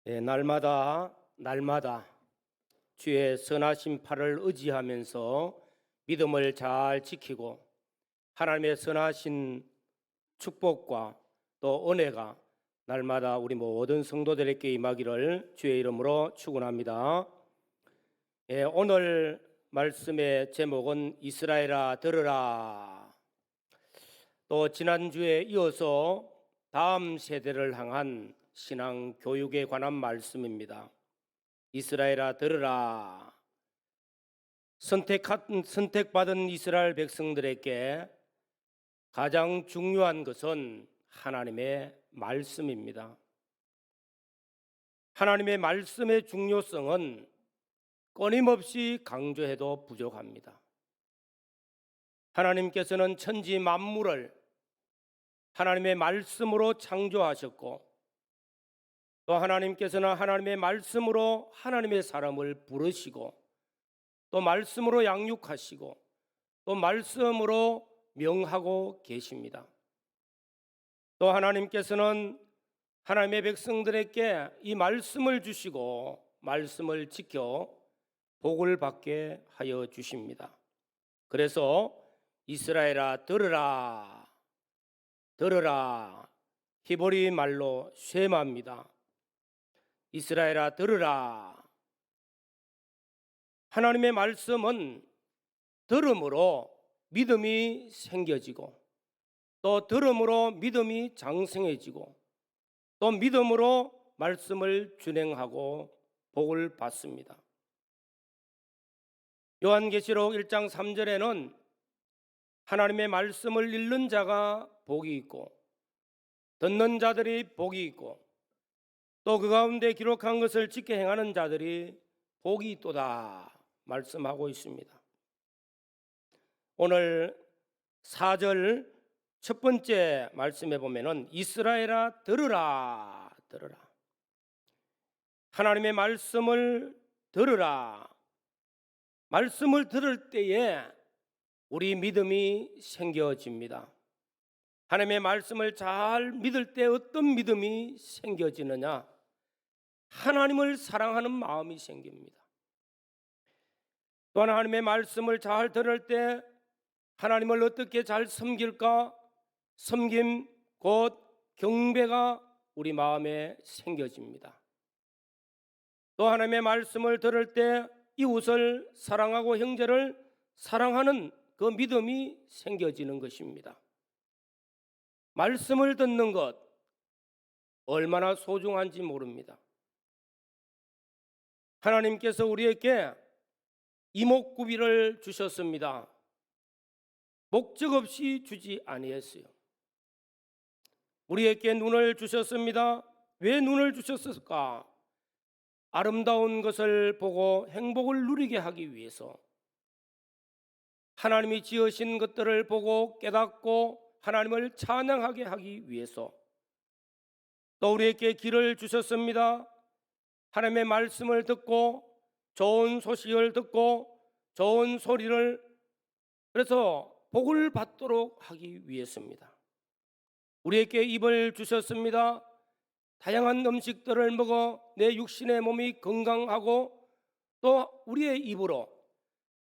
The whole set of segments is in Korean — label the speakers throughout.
Speaker 1: 날마다 주의 선하신 팔을 의지하면서 믿음을 잘 지키고 하나님의 선하신 축복과 또 은혜가 날마다 우리 모든 성도들에게 임하기를 주의 이름으로 축원합니다. 오늘 말씀의 제목은 이스라엘아 들으라. 또 지난주에 이어서 다음 세대를 향한 신앙 교육에 관한 말씀입니다. 이스라엘아 들으라. 선택받은 이스라엘 백성들에게 가장 중요한 것은 하나님의 말씀입니다. 하나님의 말씀의 중요성은 끊임없이 강조해도 부족합니다. 하나님께서는 천지 만물을 하나님의 말씀으로 창조하셨고, 또 하나님께서는 하나님의 말씀으로 하나님의 사람을 부르시고, 또 말씀으로 양육하시고, 또 말씀으로 명하고 계십니다. 또 하나님께서는 하나님의 백성들에게 이 말씀을 주시고 말씀을 지켜 복을 받게 하여 주십니다. 그래서 이스라엘아 들으라, 들으라, 히브리 말로 쉐마입니다. 이스라엘아 들으라. 하나님의 말씀은 들음으로 믿음이 생겨지고, 또 들음으로 믿음이 장성해지고, 또 믿음으로 말씀을 준행하고 복을 받습니다. 요한계시록 1장 3절에는 하나님의 말씀을 읽는 자가 복이 있고, 듣는 자들이 복이 있고, 또 그 가운데 기록한 것을 지켜 행하는 자들이 복이 있도다 말씀하고 있습니다. 오늘 4절 첫 번째 말씀에 보면은 이스라엘아 들으라, 들으라. 하나님의 말씀을 들으라. 말씀을 들을 때에 우리 믿음이 생겨집니다. 하나님의 말씀을 잘 믿을 때 어떤 믿음이 생겨지느냐? 하나님을 사랑하는 마음이 생깁니다. 또한 하나님의 말씀을 잘 들을 때 하나님을 어떻게 잘 섬길까? 섬김 곧 경배가 우리 마음에 생겨집니다. 또 하나님의 말씀을 들을 때 이웃을 사랑하고 형제를 사랑하는 그 믿음이 생겨지는 것입니다. 말씀을 듣는 것 얼마나 소중한지 모릅니다. 하나님께서 우리에게 이목구비를 주셨습니다. 목적 없이 주지 아니했어요. 우리에게 눈을 주셨습니다. 왜 눈을 주셨을까? 아름다운 것을 보고 행복을 누리게 하기 위해서, 하나님이 지으신 것들을 보고 깨닫고 하나님을 찬양하게 하기 위해서, 또 우리에게 귀를 주셨습니다. 하나님의 말씀을 듣고 좋은 소식을 듣고 좋은 소리를, 그래서 복을 받도록 하기 위해서입니다. 우리에게 입을 주셨습니다. 다양한 음식들을 먹어 내 육신의 몸이 건강하고, 또 우리의 입으로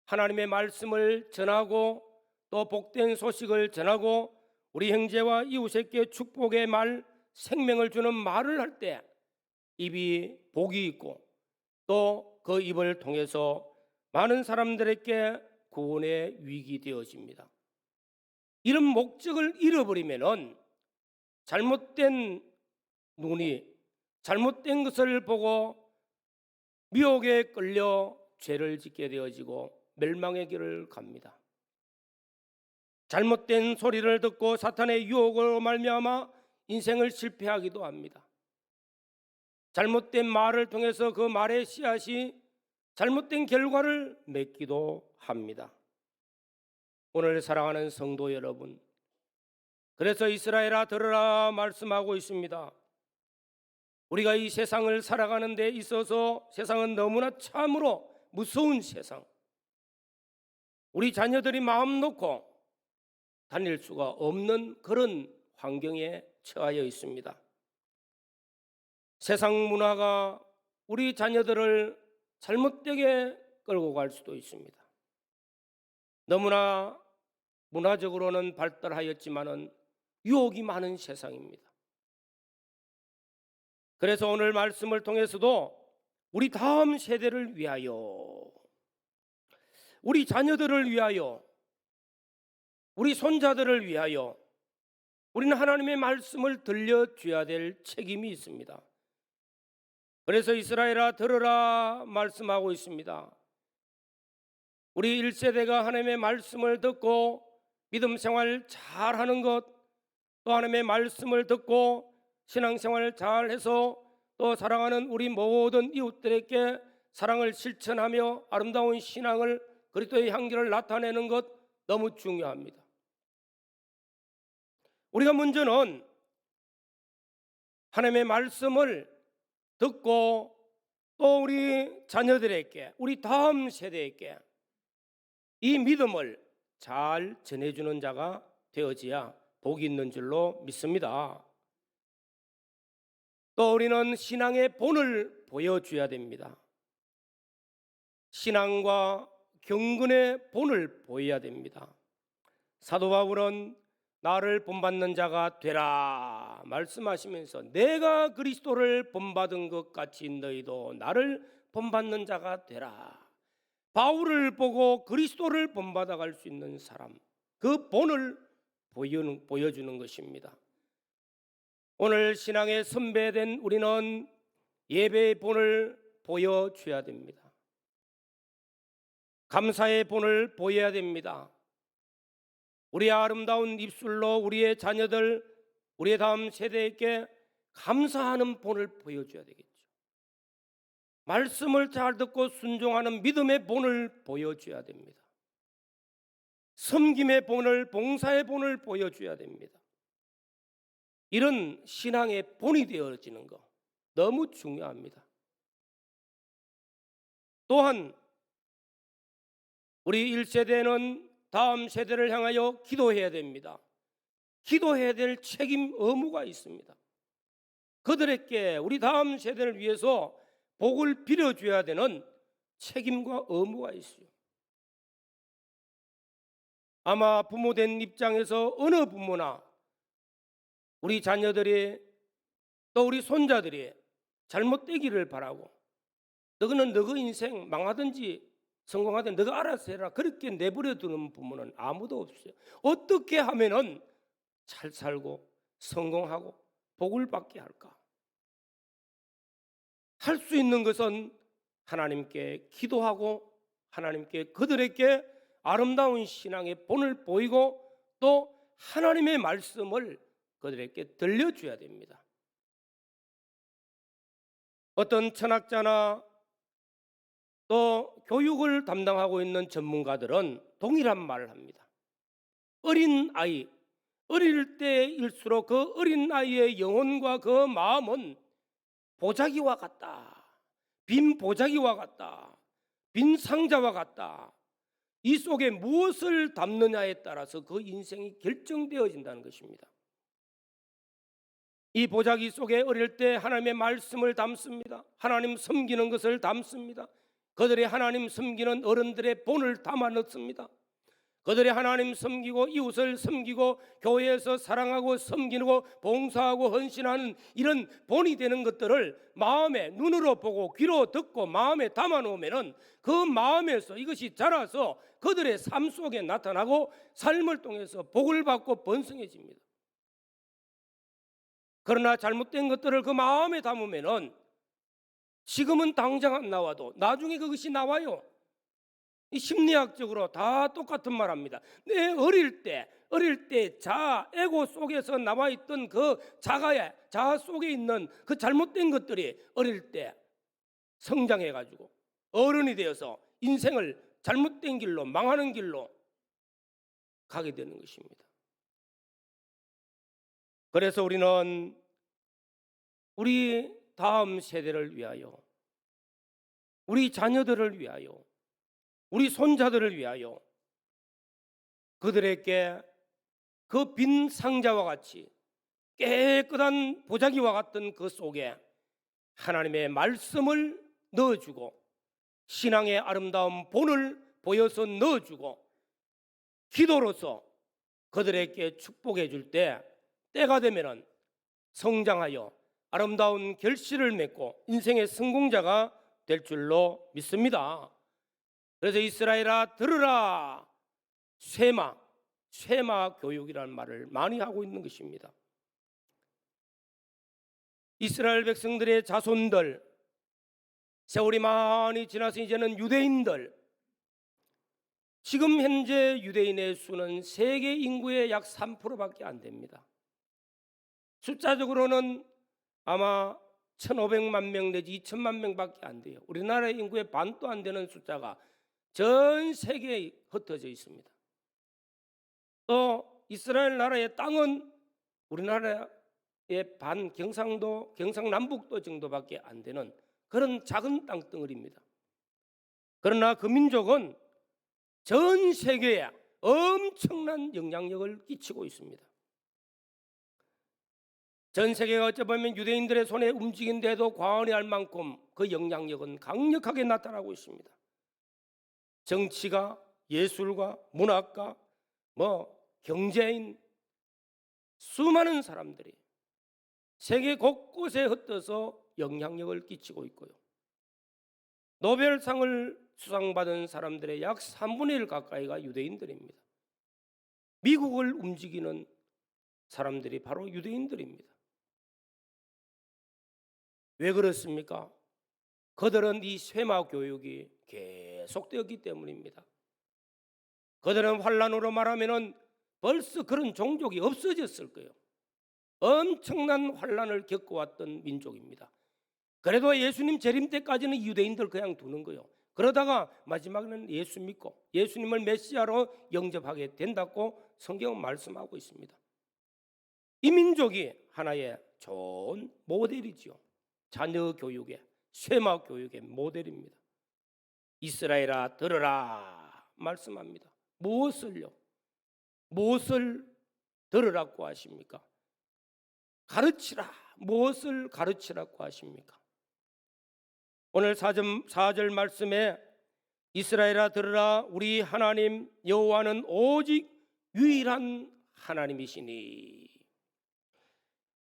Speaker 1: 하나님의 말씀을 전하고 또 복된 소식을 전하고 우리 형제와 이웃에게 축복의 말, 생명을 주는 말을 할 때 입이 복이 있고, 또 그 입을 통해서 많은 사람들에게 구원의 위기 되어집니다. 이런 목적을 잃어버리면은 잘못된 눈이 잘못된 것을 보고 미혹에 끌려 죄를 짓게 되어지고 멸망의 길을 갑니다. 잘못된 소리를 듣고 사탄의 유혹으로 말미암아 인생을 실패하기도 합니다. 잘못된 말을 통해서 그 말의 씨앗이 잘못된 결과를 맺기도 합니다. 오늘 사랑하는 성도 여러분, 그래서 이스라엘아 들으라 말씀하고 있습니다. 우리가 이 세상을 살아가는 데 있어서 세상은 너무나 참으로 무서운 세상, 우리 자녀들이 마음 놓고 다닐 수가 없는 그런 환경에 처하여 있습니다. 세상 문화가 우리 자녀들을 잘못되게 끌고 갈 수도 있습니다. 너무나 문화적으로는 발달하였지만은 유혹이 많은 세상입니다. 그래서 오늘 말씀을 통해서도 우리 다음 세대를 위하여, 우리 자녀들을 위하여, 우리 손자들을 위하여 우리는 하나님의 말씀을 들려줘야 될 책임이 있습니다. 그래서 이스라엘아 들으라 말씀하고 있습니다. 우리 1세대가 하나님의 말씀을 듣고 믿음 생활 잘하는 것, 또 하나님의 말씀을 듣고 신앙생활 잘해서 또 사랑하는 우리 모든 이웃들에게 사랑을 실천하며 아름다운 신앙을, 그리스도의 향기를 나타내는 것 너무 중요합니다. 우리가 먼저는 하나님의 말씀을 듣고 또 우리 자녀들에게, 우리 다음 세대에게 이 믿음을 잘 전해주는 자가 되어져야 복이 있는 줄로 믿습니다. 또 우리는 신앙의 본을 보여줘야 됩니다. 신앙과 경건의 본을 보여야 됩니다. 사도 바울은 나를 본받는 자가 되라 말씀하시면서 내가 그리스도를 본받은 것 같이 너희도 나를 본받는 자가 되라. 바울을 보고 그리스도를 본받아 갈 수 있는 사람, 그 본을 보여주는 것입니다. 오늘 신앙의 선배된 우리는 예배의 본을 보여줘야 됩니다. 감사의 본을 보여야 됩니다. 우리의 아름다운 입술로 우리의 자녀들, 우리의 다음 세대에게 감사하는 본을 보여줘야 되겠죠. 말씀을 잘 듣고 순종하는 믿음의 본을 보여줘야 됩니다. 섬김의 본을, 봉사의 본을 보여줘야 됩니다. 이런 신앙의 본이 되어지는 것 너무 중요합니다. 또한 우리 1세대는 다음 세대를 향하여 기도해야 됩니다. 기도해야 될 책임, 의무가 있습니다. 그들에게, 우리 다음 세대를 위해서 복을 빌어줘야 되는 책임과 의무가 있어요. 아마 부모된 입장에서 어느 부모나 우리 자녀들이 또 우리 손자들이 잘못되기를 바라고, 너는 너의 인생 망하든지 성공하든 너가 알아서 해라, 그렇게 내버려 두는 부모는 아무도 없어요. 어떻게 하면은 잘 살고 성공하고 복을 받게 할까? 할 수 있는 것은 하나님께 기도하고 하나님께 그들에게 아름다운 신앙의 본을 보이고 또 하나님의 말씀을 그들에게 들려줘야 됩니다. 어떤 천학자나 또 교육을 담당하고 있는 전문가들은 동일한 말을 합니다. 어린 아이, 어릴 때일수록 그 어린 아이의 영혼과 그 마음은 보자기와 같다. 빈 보자기와 같다. 빈 상자와 같다. 이 속에 무엇을 담느냐에 따라서 그 인생이 결정되어진다는 것입니다. 이 보자기 속에 어릴 때 하나님의 말씀을 담습니다. 하나님 섬기는 것을 담습니다. 그들의 하나님 섬기는 어른들의 본을 담아 넣습니다. 그들의 하나님 섬기고 이웃을 섬기고 교회에서 사랑하고 섬기고 봉사하고 헌신하는 이런 본이 되는 것들을 마음에, 눈으로 보고 귀로 듣고 마음에 담아 놓으면은 그 마음에서 이것이 자라서 그들의 삶 속에 나타나고 삶을 통해서 복을 받고 번성해집니다. 그러나 잘못된 것들을 그 마음에 담으면은 지금은 당장 안 나와도 나중에 그것이 나와요. 이 심리학적으로 다 똑같은 말 합니다. 내 어릴 때 자아, 에고 속에서 나와 있던 그 자아 속에 있는 그 잘못된 것들이 어릴 때 성장해 가지고 어른이 되어서 인생을 잘못된 길로, 망하는 길로 가게 되는 것입니다. 그래서 우리는 우리 다음 세대를 위하여, 우리 자녀들을 위하여, 우리 손자들을 위하여 그들에게 그 빈 상자와 같이 깨끗한 보자기와 같은 그 속에 하나님의 말씀을 넣어주고 신앙의 아름다운 본을 보여서 넣어주고 기도로서 그들에게 축복해 줄 때 때가 되면은 성장하여 아름다운 결실을 맺고 인생의 성공자가 될 줄로 믿습니다. 그래서 이스라엘아 들으라, 쇠마 교육이라는 말을 많이 하고 있는 것입니다. 이스라엘 백성들의 자손들, 세월이 많이 지나서 이제는 유대인들, 지금 현재 유대인의 수는 세계 인구의 약 3%밖에 안 됩니다. 숫자적으로는 아마 1,500만 명 내지 2천만 명밖에 안 돼요. 우리나라의 인구의 반도 안 되는 숫자가 전 세계에 흩어져 있습니다. 또 이스라엘 나라의 땅은 우리나라의 반 경상도, 경상남북도 정도밖에 안 되는 그런 작은 땅덩어리입니다. 그러나 그 민족은 전 세계에 엄청난 영향력을 끼치고 있습니다. 전 세계가 어찌 보면 유대인들의 손에 움직인데도 과언이 할 만큼 그 영향력은 강력하게 나타나고 있습니다. 정치가, 예술가, 문학가, 경제인, 수많은 사람들이 세계 곳곳에 흩어서 영향력을 끼치고 있고요. 노벨상을 수상받은 사람들의 약 3분의 1 가까이가 유대인들입니다. 미국을 움직이는 사람들이 바로 유대인들입니다. 왜 그렇습니까? 그들은 이 쇠마 교육이 계속되었기 때문입니다. 그들은 환란으로 말하면 벌써 그런 종족이 없어졌을 거예요. 엄청난 환란을 겪어왔던 민족입니다. 그래도 예수님 재림 때까지는 유대인들 그냥 두는 거예요. 그러다가 마지막에는 예수 믿고 예수님을 메시아로 영접하게 된다고 성경은 말씀하고 있습니다. 이 민족이 하나의 좋은 모델이지요. 자녀 교육의, 쇠마 교육의 모델입니다. 이스라엘아 들으라 말씀합니다. 무엇을요? 무엇을 들으라고 하십니까? 가르치라. 무엇을 가르치라고 하십니까? 오늘 4절 말씀에 이스라엘아 들으라, 우리 하나님 여호와는 오직 유일한 하나님이시니.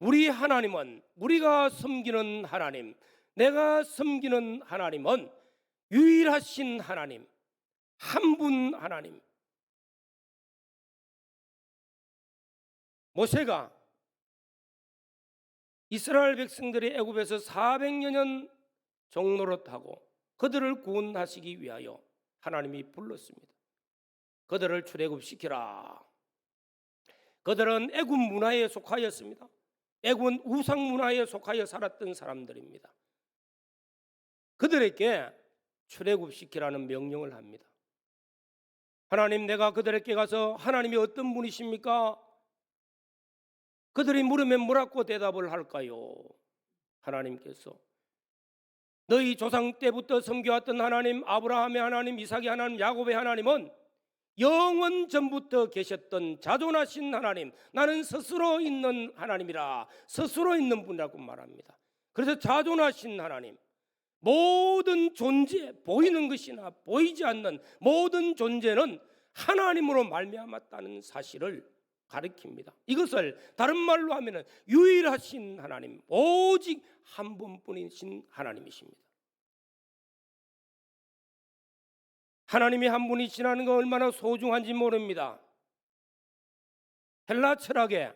Speaker 1: 우리 하나님은, 우리가 섬기는 하나님, 내가 섬기는 하나님은 유일하신 하나님, 한 분 하나님. 모세가 이스라엘 백성들이 애굽에서 400여 년 종노릇하고 그들을 구원하시기 위하여 하나님이 불렀습니다. 그들을 출애굽시키라. 그들은 애굽 문화에 속하였습니다. 애굽은 우상 문화에 속하여 살았던 사람들입니다. 그들에게 출애굽시키라는 명령을 합니다. 하나님, 내가 그들에게 가서 하나님이 어떤 분이십니까? 그들이 물으면 뭐라고 대답을 할까요? 하나님께서 너희 조상 때부터 섬겨왔던 하나님, 아브라함의 하나님, 이삭의 하나님, 야곱의 하나님은 영원 전부터 계셨던 자존하신 하나님, 나는 스스로 있는 하나님이라, 스스로 있는 분이라고 말합니다. 그래서 자존하신 하나님, 모든 존재, 보이는 것이나 보이지 않는 모든 존재는 하나님으로 말미암았다는 사실을 가리킵니다. 이것을 다른 말로 하면 유일하신 하나님, 오직 한 분뿐이신 하나님이십니다. 하나님이 한 분이시라는 건 얼마나 소중한지 모릅니다. 헬라 철학에,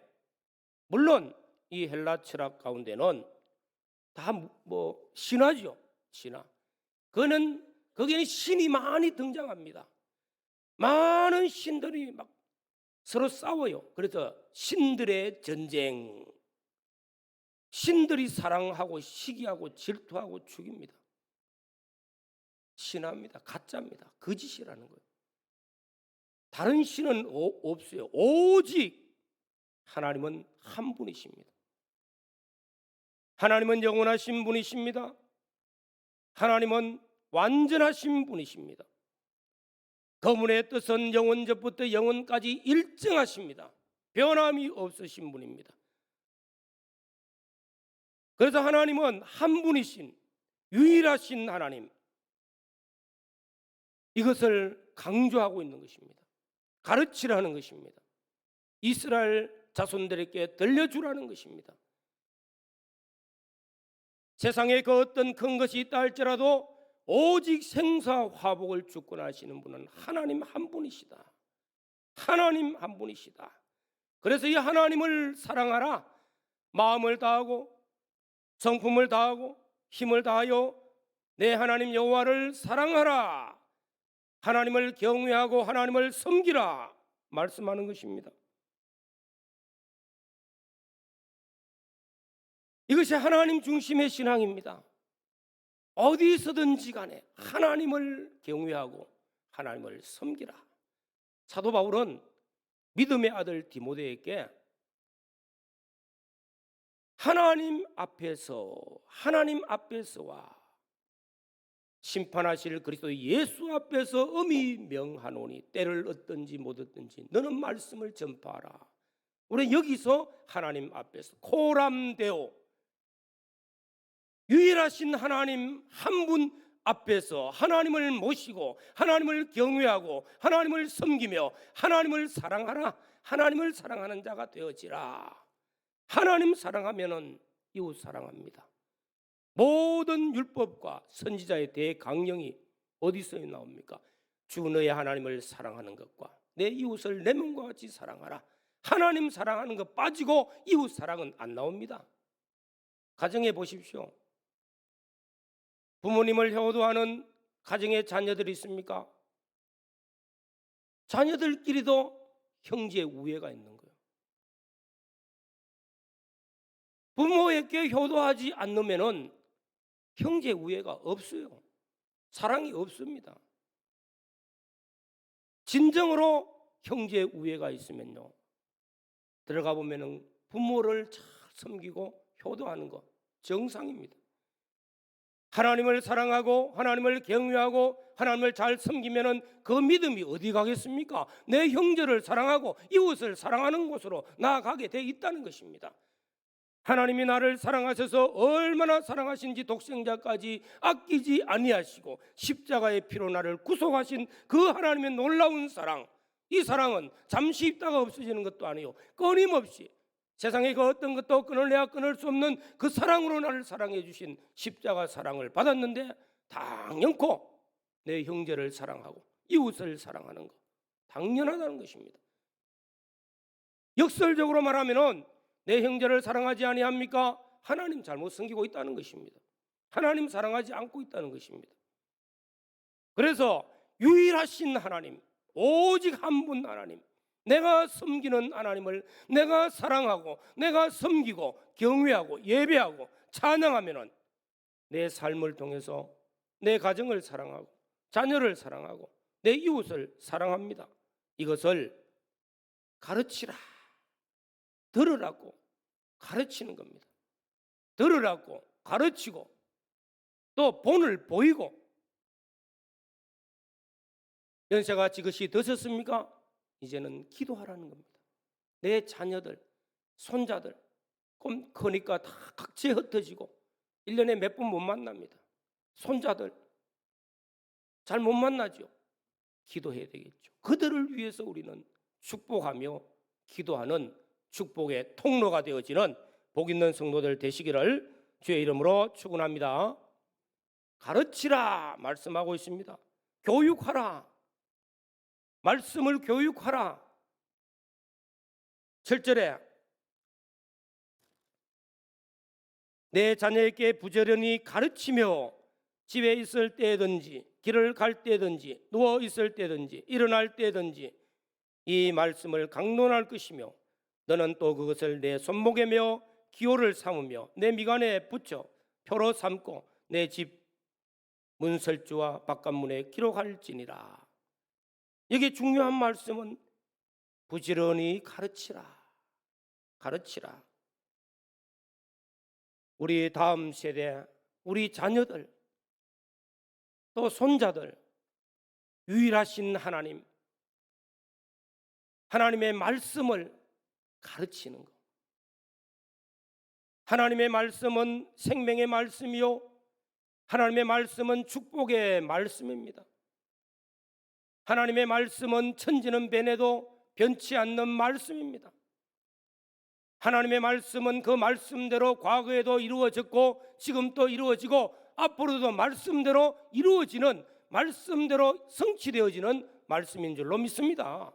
Speaker 1: 물론 이 헬라 철학 가운데는 다 신화죠. 신화. 거기에는 신이 많이 등장합니다. 많은 신들이 막 서로 싸워요. 그래서 신들의 전쟁, 신들이 사랑하고 시기하고 질투하고 죽입니다. 신화입니다. 가짜입니다. 거짓이라는 거예요. 다른 신은 없어요. 오직 하나님은 한 분이십니다. 하나님은 영원하신 분이십니다. 하나님은 완전하신 분이십니다. 그분의 뜻은 영원전부터 영원까지 일정하십니다. 변함이 없으신 분입니다. 그래서 하나님은 한 분이신 유일하신 하나님, 이것을 강조하고 있는 것입니다. 가르치라는 것입니다. 이스라엘 자손들에게 들려주라는 것입니다. 세상에 그 어떤 큰 것이 있다 할지라도 오직 생사화복을 주권하시는 분은 하나님 한 분이시다. 하나님 한 분이시다. 그래서 이 하나님을 사랑하라. 마음을 다하고 성품을 다하고 힘을 다하여 내 하나님 여호와를 사랑하라. 하나님을 경외하고 하나님을 섬기라 말씀하는 것입니다. 이것이 하나님 중심의 신앙입니다. 어디서든지 간에 하나님을 경외하고 하나님을 섬기라. 사도 바울은 믿음의 아들 디모데에게 하나님 앞에서와 심판하실 그리스도 예수 앞에서 엄히 명하노니 때를 얻든지 못 얻든지 너는 말씀을 전파하라. 우리 여기서 하나님 앞에서 코람데오, 유일하신 하나님 한 분 앞에서 하나님을 모시고 하나님을 경외하고 하나님을 섬기며 하나님을 사랑하라. 하나님을 사랑하는 자가 되어지라. 하나님 사랑하면은 이웃 사랑합니다. 모든 율법과 선지자의 대강령이 어디서 나옵니까? 주 너의 하나님을 사랑하는 것과 내 이웃을 내 몸과 같이 사랑하라. 하나님 사랑하는 것 빠지고 이웃 사랑은 안 나옵니다. 가정에 보십시오. 부모님을 효도하는 가정의 자녀들이 있습니까? 자녀들끼리도 형제 우애가 있는 거예요. 부모에게 효도하지 않으면은 형제 우애가 없어요. 사랑이 없습니다. 진정으로 형제 우애가 있으면요, 들어가 보면은 부모를 잘 섬기고 효도하는 것 정상입니다. 하나님을 사랑하고 하나님을 경외하고 하나님을 잘 섬기면은 그 믿음이 어디 가겠습니까? 내 형제를 사랑하고 이웃을 사랑하는 곳으로 나아가게 돼 있다는 것입니다. 하나님이 나를 사랑하셔서 얼마나 사랑하신지 독생자까지 아끼지 아니하시고 십자가의 피로 나를 구속하신 그 하나님의 놀라운 사랑, 이 사랑은 잠시 있다가 없어지는 것도 아니요, 끊임없이 세상에 그 어떤 것도 끊어내야 끊을 수 없는 그 사랑으로 나를 사랑해 주신 십자가 사랑을 받았는데 당연코 내 형제를 사랑하고 이웃을 사랑하는 것 당연하다는 것입니다. 역설적으로 말하면은 내 형제를 사랑하지 아니합니까? 하나님 잘못 섬기고 있다는 것입니다. 하나님 사랑하지 않고 있다는 것입니다. 그래서 유일하신 하나님, 오직 한 분 하나님, 내가 섬기는 하나님을 내가 사랑하고 내가 섬기고 경외하고 예배하고 찬양하면은 내 삶을 통해서 내 가정을 사랑하고 자녀를 사랑하고 내 이웃을 사랑합니다. 이것을 가르치라, 들으라고 가르치는 겁니다. 들으라고 가르치고 또 본을 보이고. 연세가 지긋이 드셨습니까? 이제는 기도하라는 겁니다. 내 자녀들, 손자들 크니까 다 각지에 흩어지고 1년에 몇 번 못 만납니다. 손자들 잘 못 만나죠. 기도해야 되겠죠. 그들을 위해서 우리는 축복하며 기도하는 축복의 통로가 되어지는 복 있는 성도들 되시기를 주의 이름으로 축원합니다. 가르치라 말씀하고 있습니다. 교육하라, 말씀을 교육하라. 7절에 내 자녀에게 부지런히 가르치며 집에 있을 때든지 길을 갈 때든지 누워 있을 때든지 일어날 때든지 이 말씀을 강론할 것이며 너는 또 그것을 내 손목에 메어 기호를 삼으며 내 미간에 붙여 표로 삼고 내 집 문설주와 바깥문에 기록할지니라. 여기 중요한 말씀은 부지런히 가르치라. 가르치라. 우리 다음 세대, 우리 자녀들, 또 손자들, 유일하신 하나님, 하나님의 말씀을 가르치는 것. 하나님의 말씀은 생명의 말씀이요, 하나님의 말씀은 축복의 말씀입니다. 하나님의 말씀은 천지는 변해도 변치 않는 말씀입니다. 하나님의 말씀은 그 말씀대로 과거에도 이루어졌고 지금 또 이루어지고 앞으로도 말씀대로 이루어지는, 말씀대로 성취되어지는 말씀인 줄로 믿습니다.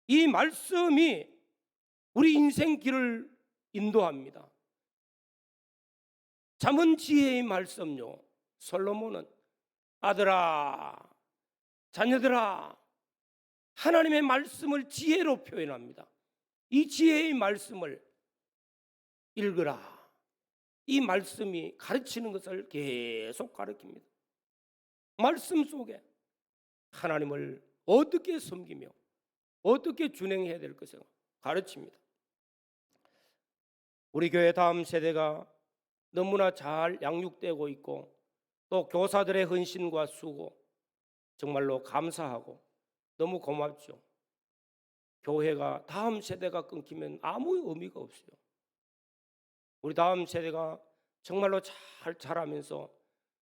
Speaker 1: 이 말씀이 우리 인생 길을 인도합니다. 잠언 지혜의 말씀요, 솔로몬은 아들아, 자녀들아, 하나님의 말씀을 지혜로 표현합니다. 이 지혜의 말씀을 읽으라. 이 말씀이 가르치는 것을 계속 가르칩니다. 말씀 속에 하나님을 어떻게 섬기며 어떻게 준행해야 될 것을 가르칩니다. 우리 교회 다음 세대가 너무나 잘 양육되고 있고 또 교사들의 헌신과 수고 정말로 감사하고 너무 고맙죠. 교회가 다음 세대가 끊기면 아무 의미가 없어요. 우리 다음 세대가 정말로 잘 자라면서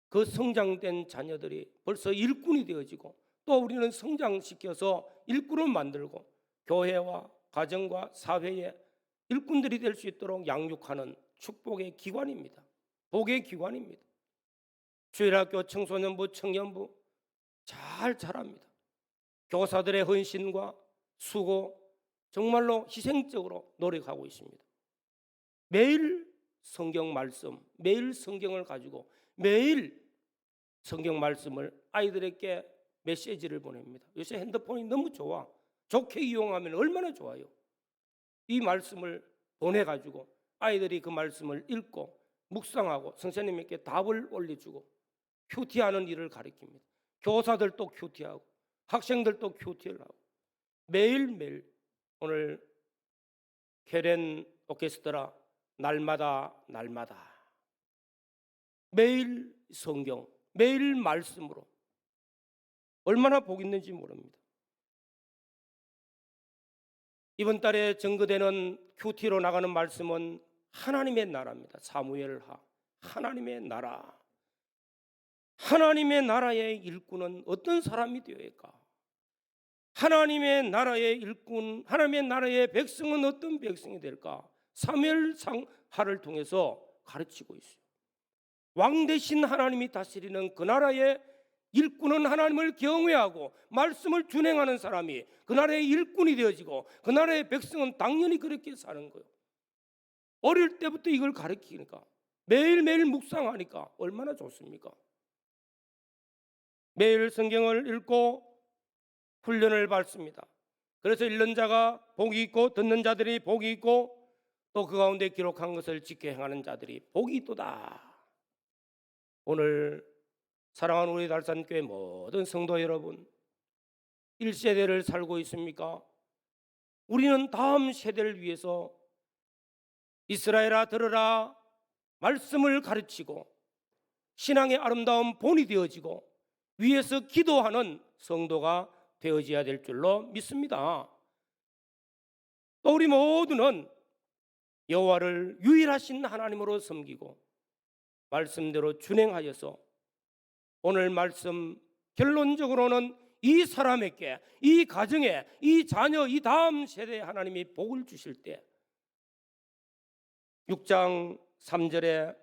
Speaker 1: 그 성장된 자녀들이 벌써 일꾼이 되어지고 또 우리는 성장시켜서 일꾼을 만들고 교회와 가정과 사회의 일꾼들이 될 수 있도록 양육하는 축복의 기관입니다. 복의 기관입니다. 주일학교 청소년부 청년부 잘 자랍니다. 교사들의 헌신과 수고 정말로 희생적으로 노력하고 있습니다. 매일 성경 말씀, 매일 성경을 가지고 매일 성경 말씀을 아이들에게 메시지를 보냅니다. 요새 핸드폰이 너무 좋아. 좋게 이용하면 얼마나 좋아요. 이 말씀을 보내가지고 아이들이 그 말씀을 읽고 묵상하고 선생님에게 답을 올려주고 큐티하는 일을 가르칩니다. 교사들도 큐티하고 학생들도 큐티를 하고 매일매일 오늘 케렌 오케스트라 날마다 매일 성경, 매일 말씀으로 얼마나 복 있는지 모릅니다. 이번 달에 증거되는 큐티로 나가는 말씀은 하나님의 나라입니다. 사무엘하, 하나님의 나라. 하나님의 나라의 일꾼은 어떤 사람이 되어야 할까? 하나님의 나라의 일꾼, 하나님의 나라의 백성은 어떤 백성이 될까? 사무엘상하를 통해서 가르치고 있어요. 왕 대신 하나님이 다스리는 그 나라의 일꾼은 하나님을 경외하고 말씀을 준행하는 사람이 그 나라의 일꾼이 되어지고 그 나라의 백성은 당연히 그렇게 사는 거예요. 어릴 때부터 이걸 가르치니까 매일매일 묵상하니까 얼마나 좋습니까? 매일 성경을 읽고 훈련을 받습니다. 그래서 읽는 자가 복이 있고 듣는 자들이 복이 있고 또 그 가운데 기록한 것을 지켜 행하는 자들이 복이 있도다. 오늘 사랑하는 우리 달산교회 모든 성도 여러분, 1세대를 살고 있습니까? 우리는 다음 세대를 위해서 이스라엘아 들으라 말씀을 가르치고 신앙의 아름다운 본이 되어지고 위에서 기도하는 성도가 되어져야 될 줄로 믿습니다. 또 우리 모두는 여호와를 유일하신 하나님으로 섬기고 말씀대로 준행하여서 오늘 말씀 결론적으로는 이 사람에게, 이 가정에, 이 자녀, 이 다음 세대에 하나님이 복을 주실 때 6장 3절에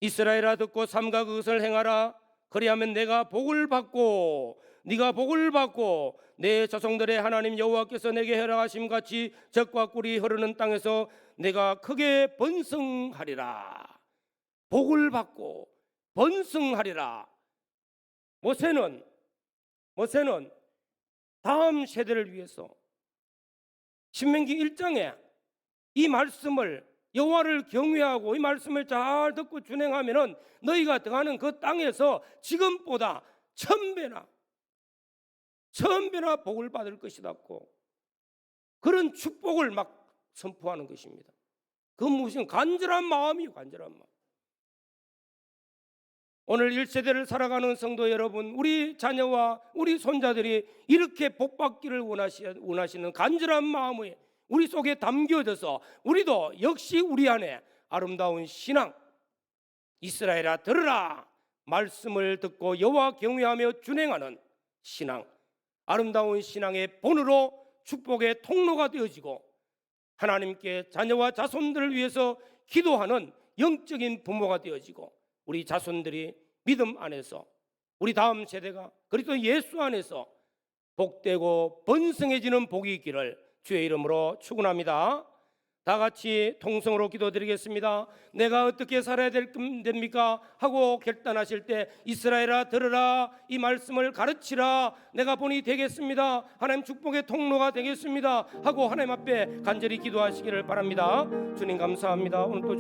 Speaker 1: 이스라엘아 듣고 삼가 그것을 행하라. 그리하면 내가 복을 받고 네가 복을 받고 내 자손들의 하나님 여호와께서 내게 허락하심 같이 젖과 꿀이 흐르는 땅에서 내가 크게 번성하리라. 복을 받고 번성하리라. 모세는 다음 세대를 위해서 신명기 1장에 이 말씀을 여호와를 경외하고 이 말씀을 잘 듣고 준행하면은 너희가 등하는 그 땅에서 지금보다 1000배나 복을 받을 것이라고 그런 축복을 막 선포하는 것입니다. 그 무슨 간절한 마음이요, 간절한 마음. 오늘 1세대를 살아가는 성도 여러분, 우리 자녀와 우리 손자들이 이렇게 복받기를 원하시는 간절한 마음에 우리 속에 담겨져서 우리도 역시 우리 안에 아름다운 신앙, 이스라엘아 들으라 말씀을 듣고 여호와 경외하며 준행하는 신앙, 아름다운 신앙의 본으로 축복의 통로가 되어지고 하나님께 자녀와 자손들을 위해서 기도하는 영적인 부모가 되어지고 우리 자손들이 믿음 안에서 우리 다음 세대가 그리스도 예수 안에서 복되고 번성해지는 복이 있기를 주의 이름으로 축원합니다. 다 같이 통성으로 기도드리겠습니다. 내가 어떻게 살아야 됩니까? 하고 결단하실 때 이스라엘아 들으라 이 말씀을 가르치라 내가 본이 되겠습니다. 하나님 축복의 통로가 되겠습니다 하고 하나님 앞에 간절히 기도하시기를 바랍니다. 주님 감사합니다. 오늘 또